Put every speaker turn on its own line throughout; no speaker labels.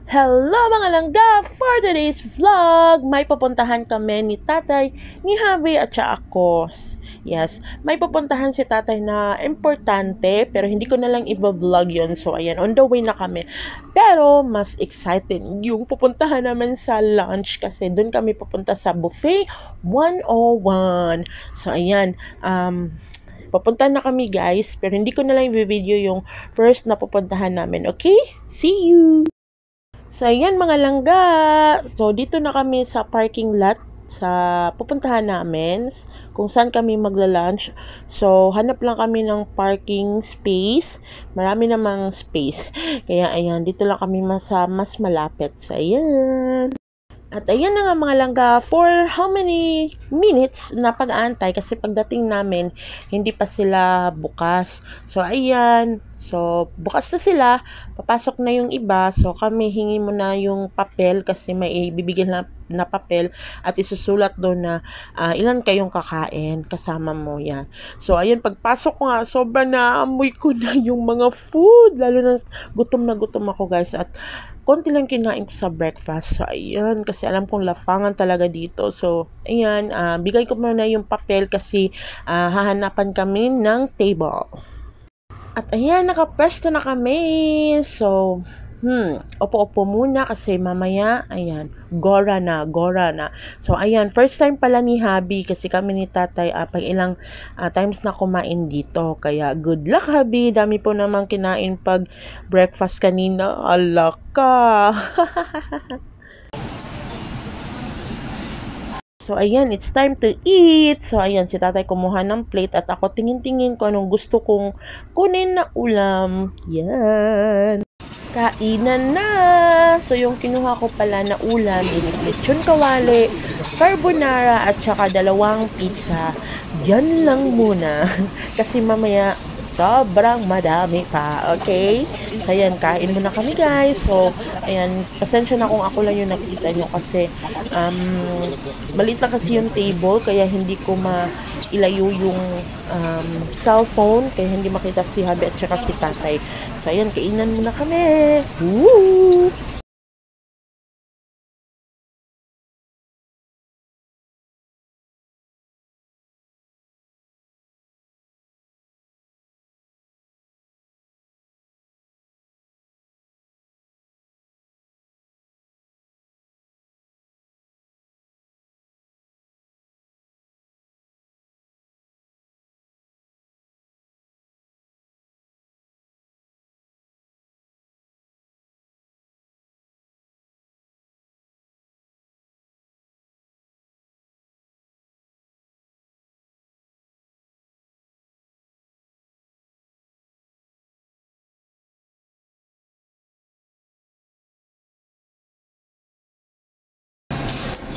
Hello mga langga! For today's vlog, may pupuntahan kami ni tatay, ni Habi at siya ako. Yes, may pupuntahan si tatay na importante pero hindi ko na lang i-vlog yon. So ayan, on the way na kami. Pero mas excited yung pupuntahan namin sa lunch kasi doon kami pupunta sa Buffet 101. So ayan, papunta na kami guys, pero hindi ko na lang i-video yung first na pupuntahan namin. Okay? See you! So, ayan mga langga. So, dito na kami sa parking lot sa pupuntahan namin kung saan kami magla-lunch. So, hanap lang kami ng parking space. Marami namang space. Kaya, ayan, dito lang kami mas malapit. So, ayan. At ayan na nga mga langga, for how many minutes na pag-aantay kasi pagdating namin, hindi pa sila bukas. So, ayan. So, bukas na sila, papasok na yung iba. So, kami hingi mo na yung papel kasi may ibibigay na papel at isusulat doon na ilan kayong kakain kasama mo yan. So, ayun, pagpasok ko nga, sobrang naamoy ko na yung mga food. Lalo na gutom ako guys at konti lang kinain ko sa breakfast. So, ayan, kasi alam kong lafangan talaga dito. So, ayan, bigay ko muna yung papel kasi hahanapan kami ng table. At ayan, nakapwesto na kami. So, opo-opo muna kasi mamaya, ayan, gora na. So, ayan, first time pala ni Habi kasi kami ni tatay, pag ilang times na kumain dito. Kaya, good luck, Habi. Dami po namang kinain pag breakfast kanina. Ala ka. So, ayan, it's time to eat. So, ayan, si tatay kumuha ng plate at ako tingin-tingin ko anong gusto kong kunin na ulam. Yan. Kainan na! So, yung kinuha ko pala na ulam is lechon kawali, carbonara, at saka dalawang pizza. Diyan lang muna. Kasi mamaya, sobrang madami pa. Okay? So, ayan, kain muna kami guys. So, ayan, pasensya na kung ako lang yung nakita nyo kasi maliit na kasi yung table kaya hindi ko mailayo yung cellphone kaya hindi makita si Habi at saka si tatay. So, ayan, kainan muna kami. Woo!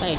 Ay.